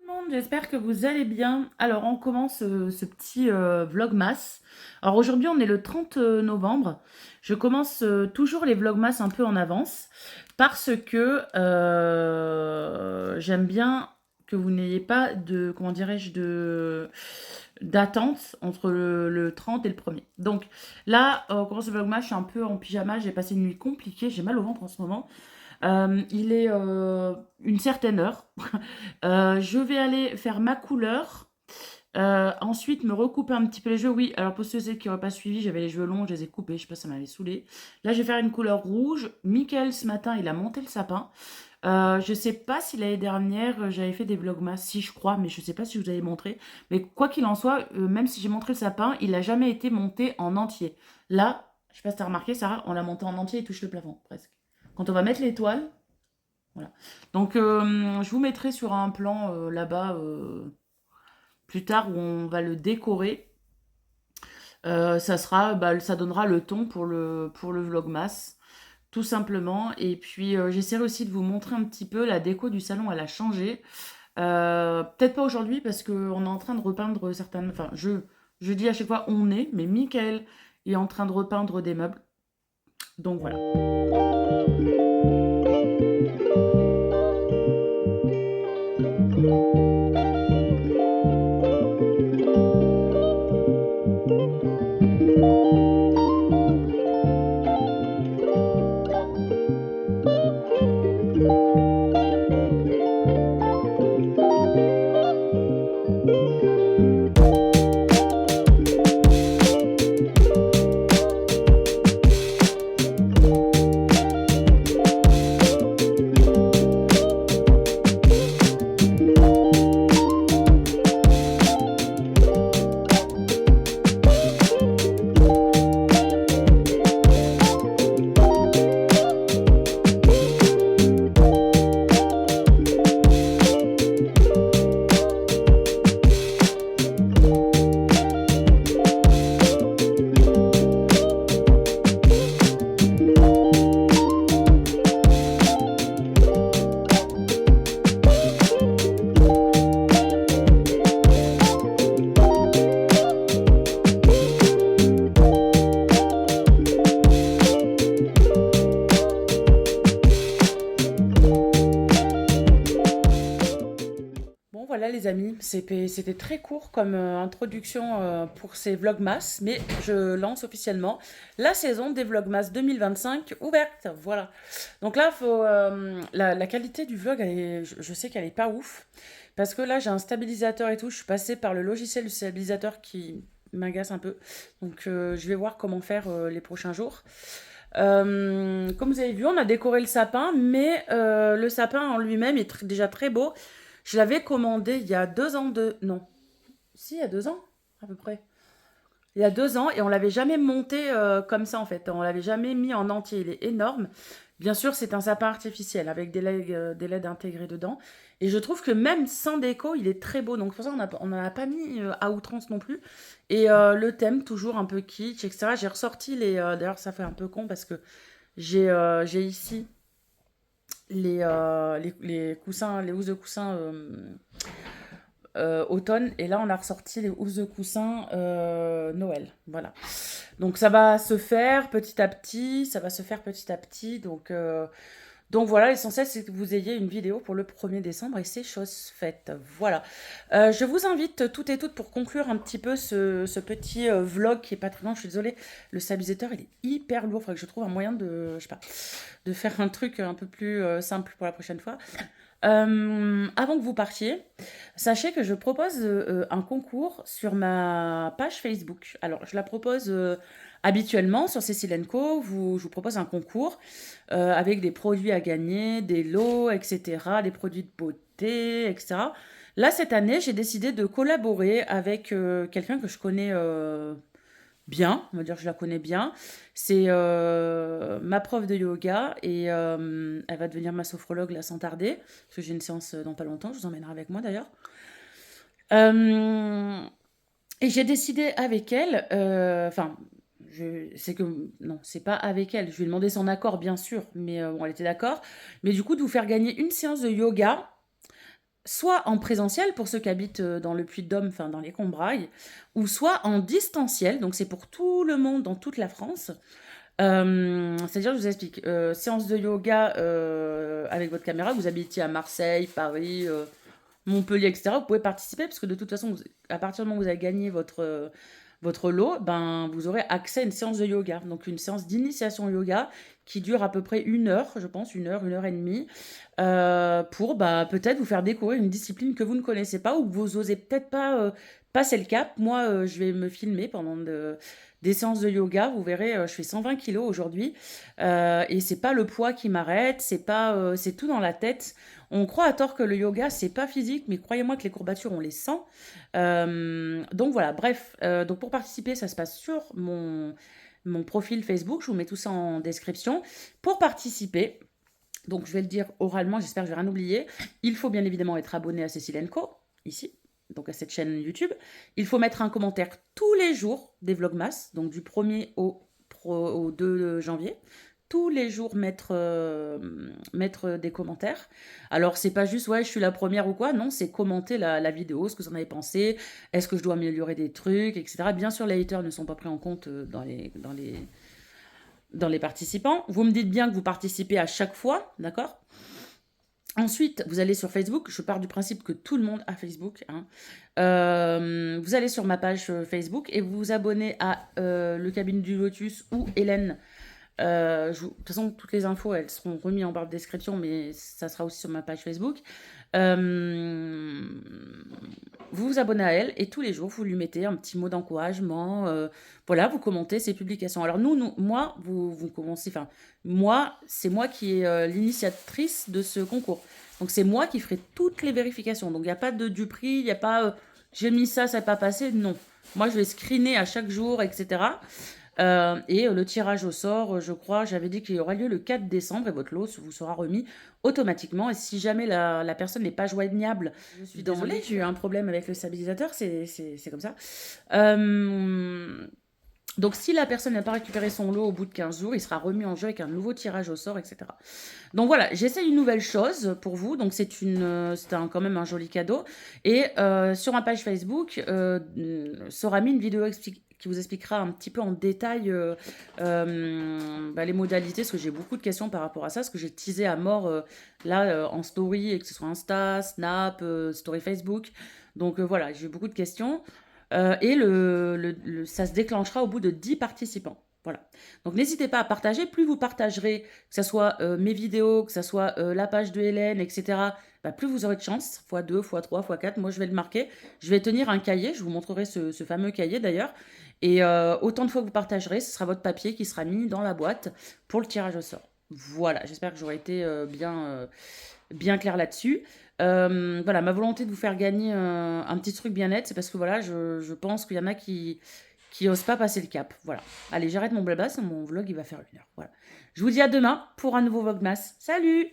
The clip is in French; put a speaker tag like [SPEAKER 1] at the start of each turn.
[SPEAKER 1] Tout le monde, j'espère que vous allez bien. Alors, on commence ce petit vlogmas. Alors, aujourd'hui, on est le 30 novembre. Je commence toujours les vlogmas un peu en avance parce que j'aime bien que vous n'ayez pas de, comment dirais-je, d'attente entre le 30 et le premier. Donc, là, on commence le vlogmas, je suis un peu en pyjama, j'ai passé une nuit compliquée, j'ai mal au ventre en ce moment. Il est une certaine heure. Je vais aller faire ma couleur. Ensuite, me recouper un petit peu les cheveux. Oui, alors pour ceux qui n'auraient pas suivi, j'avais les cheveux longs, je les ai coupés. Je sais pas, ça m'avait saoulé. Là, je vais faire une couleur rouge. Michael, ce matin, il a monté le sapin. Je sais pas si l'année dernière, j'avais fait des vlogmas, si je crois, mais je sais pas si je vous avais montré. Mais quoi qu'il en soit, même si j'ai montré le sapin, il n'a jamais été monté en entier. Là, je sais pas si tu as remarqué, Sarah, on l'a monté en entier, il touche le plafond, presque. Quand on va mettre l'étoile, voilà. Donc, je vous mettrai sur un plan là-bas plus tard où on va le décorer. Ça sera, bah, ça donnera le ton pour le vlogmas, tout simplement. Et puis, j'essaierai aussi de vous montrer un petit peu la déco du salon. Elle a changé. Peut-être pas aujourd'hui parce qu'on est en train de repeindre certaines. Enfin, je dis à chaque fois on est, mais Michael est en train de repeindre des meubles. Donc voilà. Bon voilà les amis, c'était très court comme introduction pour ces Vlogmas, mais je lance officiellement la saison des Vlogmas 2025 ouverte, voilà. Donc là, la qualité du vlog, je sais qu'elle est pas ouf, parce que là j'ai un stabilisateur et tout, je suis passée par le logiciel du stabilisateur qui m'agace un peu, donc je vais voir comment faire les prochains jours. Comme vous avez vu, on a décoré le sapin, mais le sapin en lui-même est déjà très beau. Je l'avais commandé il y a 2 ans Non, si, il y a 2 ans, à peu près. Il y a 2 ans, et on l'avait jamais monté comme ça, en fait. On l'avait jamais mis en entier. Il est énorme. Bien sûr, c'est un sapin artificiel avec des LED intégrés dedans. Et je trouve que même sans déco, il est très beau. Donc pour ça, on n'en a pas mis à outrance non plus. Et le thème, toujours un peu kitsch, etc. J'ai ressorti les... D'ailleurs, ça fait un peu con parce que j'ai ici les coussins, les housses de coussins automne. Et là, on a ressorti les housses de coussins Noël. Voilà. Donc, ça va se faire petit à petit. Ça va se faire petit à petit. Donc voilà, l'essentiel, c'est que vous ayez une vidéo pour le 1er décembre et c'est chose faite. Voilà. Je vous invite toutes et toutes pour conclure un petit peu ce petit vlog qui est pas très long. Je suis désolée, le stabilisateur, il est hyper lourd. Il faudrait que je trouve un moyen de, je sais pas, de faire un truc un peu plus simple pour la prochaine fois. Avant que vous partiez, sachez que je propose un concours sur ma page Facebook. Alors, je la propose habituellement sur Cécile Co. Je vous propose un concours avec des produits à gagner, des lots, etc., des produits de beauté, etc. Là, cette année, j'ai décidé de collaborer avec quelqu'un que je connais bien, on va dire que je la connais bien. C'est ma prof de yoga et elle va devenir ma sophrologue là sans tarder, parce que j'ai une séance dans pas longtemps, je vous emmènerai avec moi d'ailleurs. Euh, et j'ai décidé avec elle, enfin, c'est que, non, c'est pas avec elle, je lui ai demandé son accord bien sûr, mais bon, elle était d'accord, mais du coup de vous faire gagner une séance de yoga soit en présentiel pour ceux qui habitent dans le Puy-de-Dôme, enfin dans les Combrailles, ou soit en distanciel, donc c'est pour tout le monde dans toute la France. C'est-à-dire, je vous explique, séance de yoga avec votre caméra, vous habitiez à Marseille, Paris, Montpellier, etc., vous pouvez participer parce que de toute façon, à partir du moment où vous avez gagné votre lot, ben, vous aurez accès à une séance de yoga. Donc une séance d'initiation yoga qui dure à peu près 1 heure, je pense, une heure et demie, pour bah, peut-être vous faire découvrir une discipline que vous ne connaissez pas ou que vous osez peut-être pas passer le cap. Moi, je vais me filmer pendant des séances de yoga. Vous verrez, je fais 120 kilos aujourd'hui et c'est pas le poids qui m'arrête, c'est tout dans la tête. On croit à tort que le yoga, c'est pas physique, mais croyez-moi que les courbatures, on les sent. Donc voilà, bref. Donc pour participer, ça se passe sur mon profil Facebook. Je vous mets tout ça en description. Pour participer, donc je vais le dire oralement, j'espère que je vais rien oublier. Il faut bien évidemment être abonné à Cécile Co, ici, donc à cette chaîne YouTube. Il faut mettre un commentaire tous les jours des Vlogmas, donc du 1er au 2 janvier. Tous les jours mettre des commentaires. Alors c'est pas juste ouais je suis la première ou quoi, non, c'est commenter la vidéo, ce que vous en avez pensé, est-ce que je dois améliorer des trucs, etc. Bien sûr les haters ne sont pas pris en compte dans les participants. Vous me dites bien que vous participez à chaque fois, d'accord? Ensuite, vous allez sur Facebook. Je pars du principe que tout le monde a Facebook, hein. Vous allez sur ma page Facebook et vous vous abonnez à Le Cabinet du Lotus ou Hélène. De toute façon, toutes les infos, elles seront remises en barre de description, mais ça sera aussi sur ma page Facebook. Vous vous abonnez à elle et tous les jours, vous lui mettez un petit mot d'encouragement. Voilà, vous commentez ses publications. Alors moi, vous commencez, enfin, moi, c'est moi qui est l'initiatrice de ce concours. Donc c'est moi qui ferai toutes les vérifications. Donc il n'y a pas du prix, il n'y a pas j'ai mis ça, ça n'est pas passé. Non. Moi, je vais screener à chaque jour, etc. Et le tirage au sort, je crois, j'avais dit qu'il aura lieu le 4 décembre et votre lot vous sera remis automatiquement. Et si jamais la personne n'est pas joignable, je suis désolée, j'ai eu un problème avec le stabilisateur, c'est comme ça. Donc si la personne n'a pas récupéré son lot au bout de 15 jours, il sera remis en jeu avec un nouveau tirage au sort, etc. Donc voilà, j'essaie une nouvelle chose pour vous. Donc c'est quand même un joli cadeau. Et sur ma page Facebook sera mis une vidéo qui vous expliquera un petit peu en détail les modalités, parce que j'ai beaucoup de questions par rapport à ça, parce que j'ai teasé à mort en story, et que ce soit Insta, Snap, story Facebook. Donc voilà, j'ai eu beaucoup de questions. Et ça se déclenchera au bout de 10 participants. Voilà. Donc n'hésitez pas à partager. Plus vous partagerez, que ce soit mes vidéos, que ce soit la page de Hélène, etc., bah, plus vous aurez de chance. x2, x3, x4. Moi, je vais le marquer. Je vais tenir un cahier. Je vous montrerai ce fameux cahier d'ailleurs. Et autant de fois que vous partagerez, ce sera votre papier qui sera mis dans la boîte pour le tirage au sort. Voilà. J'espère que j'aurai été bien clair là-dessus. Voilà, ma volonté de vous faire gagner un petit truc bien net, c'est parce que voilà, je pense qu'il y en a qui osent pas passer le cap. Voilà. Allez, j'arrête mon blabla, mon vlog il va faire 1 heure. Voilà. Je vous dis à demain pour un nouveau Vlogmas. Salut!